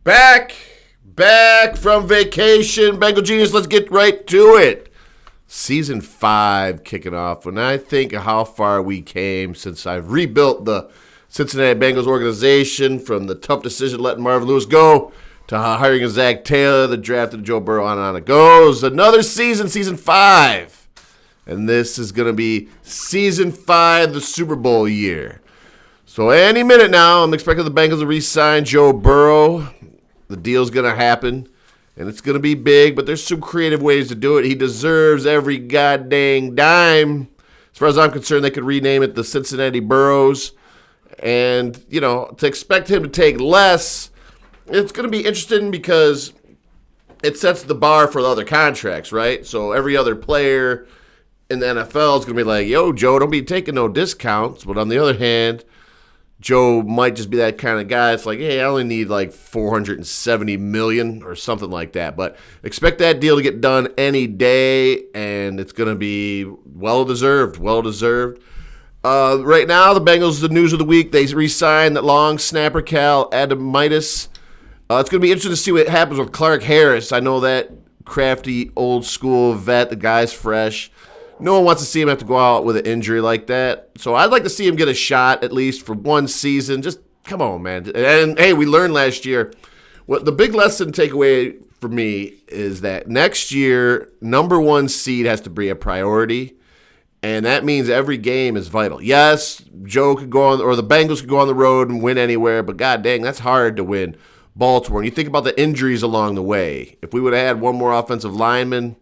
Back from vacation. Bengal Genius, let's get right to it. Season 5 kicking off. When I think of how far we came since I've rebuilt the Cincinnati Bengals organization, from the tough decision letting Marvin Lewis go to hiring a Zach Taylor, the draft of Joe Burrow, on and on it goes. Another season, season 5. And this is going to be season 5, the Super Bowl year. So any minute now, I'm expecting the Bengals to re-sign Joe Burrow. The deal's going to happen, and it's going to be big, but there's some creative ways to do it. He deserves every goddamn dime. As far as I'm concerned, they could rename it the Cincinnati Burrows. And, to expect him to take less, it's going to be interesting because it sets the bar for the other contracts, right? So every other player in the NFL is going to be like, yo, Joe, don't be taking no discounts. But on the other hand, Joe might just be that kind of guy. It's like, hey, I only need like $470 million or something like that. But expect that deal to get done any day, and it's going to be well-deserved, well-deserved. Right now, the Bengals, the news of the week, they re-signed that long snapper Cal Adamitis. It's going to be interesting to see what happens with Clark Harris. I know that crafty, old-school vet. The guy's fresh. No one wants to see him have to go out with an injury like that. So I'd like to see him get a shot at least for one season. Just come on, man. And, hey, we learned last year. What the big lesson takeaway for me is that next year, number 1 seed has to be a priority. And that means every game is vital. Yes, Joe could go on, or the Bengals could go on the road and win anywhere, but god dang, that's hard to win Baltimore. And you think about the injuries along the way. If we would have had one more offensive lineman,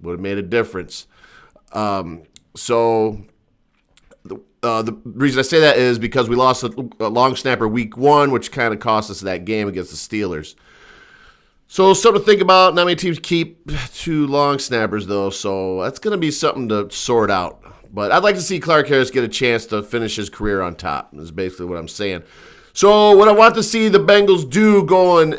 would have made a difference. So the reason I say that is because we lost a long snapper week 1, which kind of cost us that game against the Steelers. So something to think about. Not many teams keep 2 long snappers, though, so that's going to be something to sort out. But I'd like to see Clark Harris get a chance to finish his career on top, is basically what I'm saying. So what I want to see the Bengals do going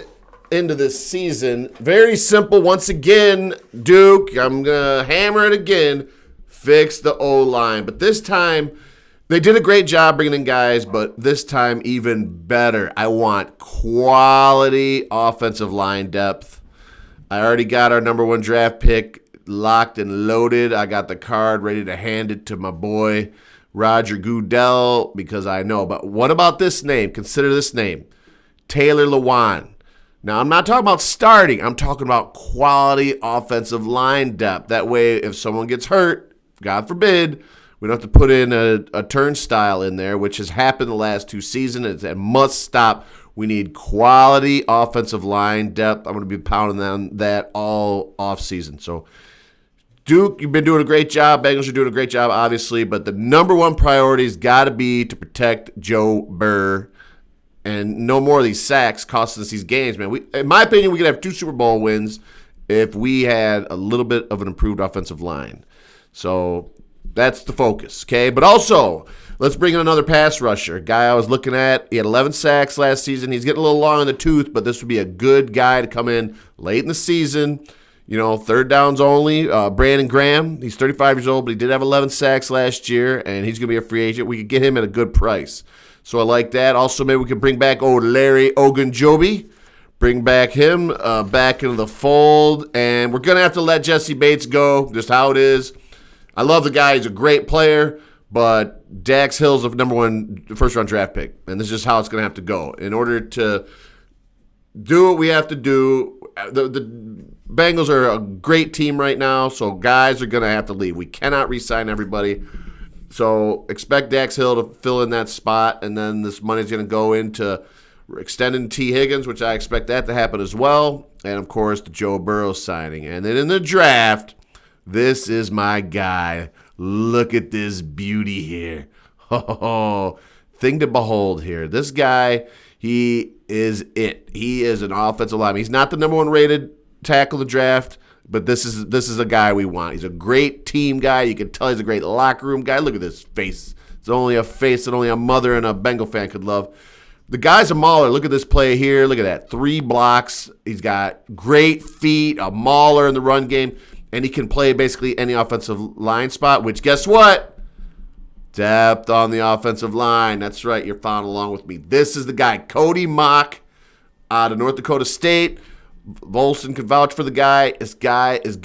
into this season, very simple. Once again, Duke, I'm going to hammer it again, fix the O-line. But this time, they did a great job bringing in guys, but this time even better. I want quality offensive line depth. I already got our number 1 draft pick locked and loaded. I got the card ready to hand it to my boy, Roger Goodell, because I know. But what about this name? Consider this name, Taylor Lewan. Now, I'm not talking about starting. I'm talking about quality offensive line depth. That way, if someone gets hurt, God forbid, we don't have to put in a turnstile in there, which has happened the last 2 seasons. It's a must stop. We need quality offensive line depth. I'm going to be pounding on that all offseason. So, Duke, you've been doing a great job. Bengals are doing a great job, obviously. But the number 1 priority has got to be to protect Joe Burrow. And no more of these sacks costing us these games, man. In my opinion, we could have 2 Super Bowl wins if we had a little bit of an improved offensive line. So that's the focus, okay? But also, let's bring in another pass rusher. A guy I was looking at, he had 11 sacks last season. He's getting a little long in the tooth, but this would be a good guy to come in late in the season. 3rd downs only. Brandon Graham, he's 35 years old, but he did have 11 sacks last year, and he's going to be a free agent. We could get him at a good price. So I like that. Also, maybe we could bring back old Larry Ogunjobi. Bring back him back into the fold. And we're going to have to let Jesse Bates go, just how it is. I love the guy. He's a great player. But Dax Hill's the number 1 first-round draft pick. And this is just how it's going to have to go. In order to do what we have to do, the Bengals are a great team right now, so guys are going to have to leave. We cannot re-sign everybody. So expect Dax Hill to fill in that spot, and then this money's going to go into extending T. Higgins, which I expect that to happen as well, and, of course, the Joe Burrow signing. And then in the draft, this is my guy. Look at this beauty here. Oh, thing to behold here. This guy, he is it. He is an offensive lineman. He's not the number 1 rated tackle of the draft, but this is a guy we want. He's a great team guy. You can tell he's a great locker room guy. Look at this face. It's only a face that only a mother and a Bengal fan could love. The guy's a mauler. Look at this play here. Look at that. 3 blocks. He's got great feet, a mauler in the run game, and he can play basically any offensive line spot, which guess what? Depth on the offensive line. That's right. You're following along with me. This is the guy, Cody Mock. out of North Dakota State. Volson can vouch for the guy. This guy is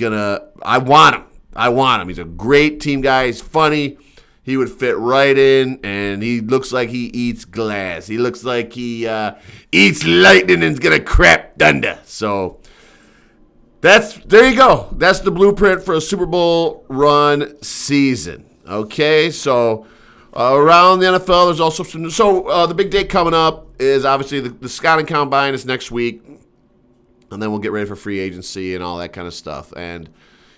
I want him. He's a great team guy. He's funny. He would fit right in, and he looks like he eats glass. He looks like he eats lightning and is going to crap thunder. So there you go. That's the blueprint for a Super Bowl run season. Okay, so around the NFL, there's also some. So the big day coming up is obviously the scouting combine is next week, and then we'll get ready for free agency and all that kind of stuff. And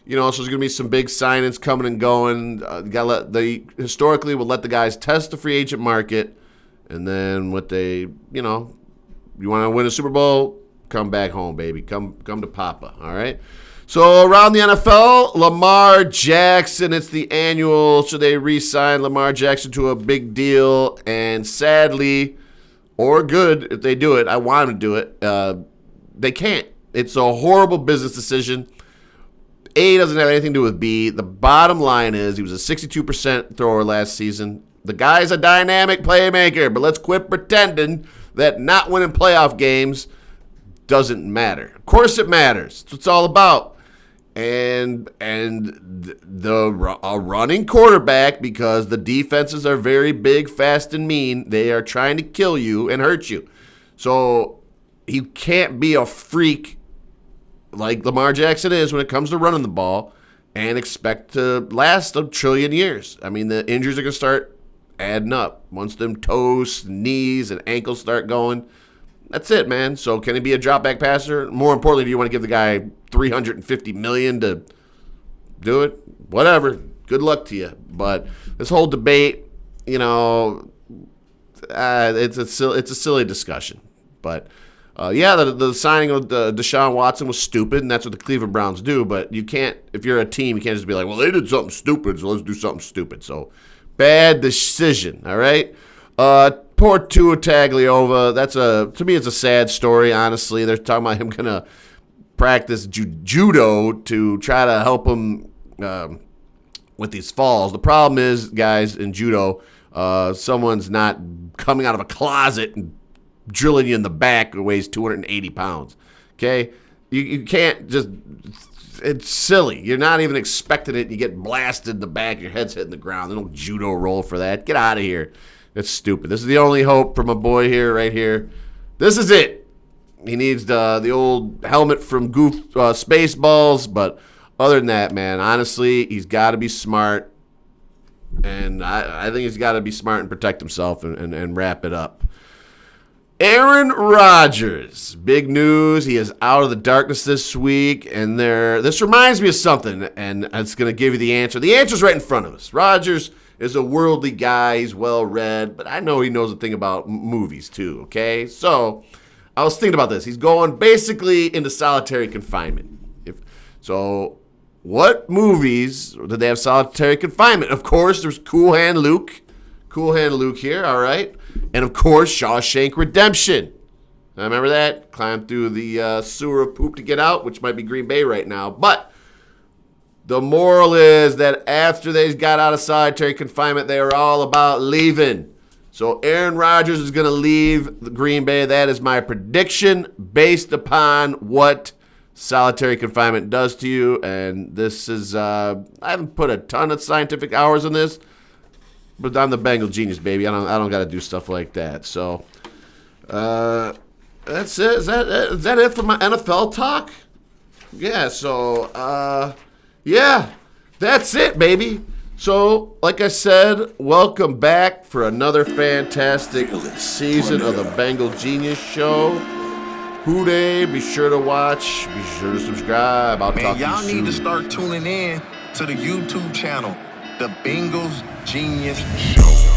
so there's going to be some big signings coming and going. Historically, we'll let the guys test the free agent market, and then you want to win a Super Bowl, come back home, baby. Come to Papa, all right? So around the NFL, Lamar Jackson, it's the annual. Should they re-sign Lamar Jackson to a big deal? And sadly, or good, if they do it, I want them to do it, they can't. It's a horrible business decision. A doesn't have anything to do with B. The bottom line is he was a 62% thrower last season. The guy's a dynamic playmaker, but let's quit pretending that not winning playoff games doesn't matter. Of course it matters. That's what it's all about. And a running quarterback, because the defenses are very big, fast, and mean, they are trying to kill you and hurt you. So he can't be a freak like Lamar Jackson is when it comes to running the ball and expect to last a trillion years. I mean, the injuries are going to start adding up. Once them toes, knees, and ankles start going, that's it, man. So can he be a drop-back passer? More importantly, do you want to give the guy $350 million to do it? Whatever. Good luck to you. But this whole debate, it's a silly discussion. But the signing of Deshaun Watson was stupid, and that's what the Cleveland Browns do. But you can't, if you're a team, you can't just be like, well, they did something stupid, so let's do something stupid. So bad decision, all right? Poor Tua Tagovailoa. To me, it's a sad story, honestly. They're talking about him going to practice judo to try to help him with these falls. The problem is, guys, in judo, someone's not coming out of a closet and drilling you in the back who weighs 280 pounds. Okay? You can't just – it's silly. You're not even expecting it. You get blasted in the back. Your head's hitting the ground. There's no judo roll for that. Get out of here. It's stupid. This is the only hope for my boy here, right here. This is it. He needs the old helmet from Spaceballs, but other than that, man, honestly, he's got to be smart, and I think he's got to be smart and protect himself and wrap it up. Aaron Rodgers, big news. He is out of the darkness this week, and this reminds me of something, and it's going to give you the answer. The answer's right in front of us. Rodgers is a worldly guy. He's well-read, but I know he knows a thing about movies too, okay? So I was thinking about this. He's going basically into solitary confinement. So what movies did they have solitary confinement? Of course, there's Cool Hand Luke. Cool Hand Luke here, all right? And, of course, Shawshank Redemption. I remember that? Climbed through the sewer of poop to get out, which might be Green Bay right now. But the moral is that after they got out of solitary confinement, they were all about leaving. So Aaron Rodgers is going to leave the Green Bay. That is my prediction based upon what solitary confinement does to you. And this is, I haven't put a ton of scientific hours in this, but I'm the Bengal genius, baby. I don't got to do stuff like that. So that's it. Is that it for my NFL talk? Yeah. So yeah, that's it, baby. So, like I said, welcome back for another fantastic season of the Bengal Genius Show. Hooday, be sure to watch, be sure to subscribe. I'll talk to you soon. Y'all need to start tuning in to the YouTube channel, The Bengals Genius Show.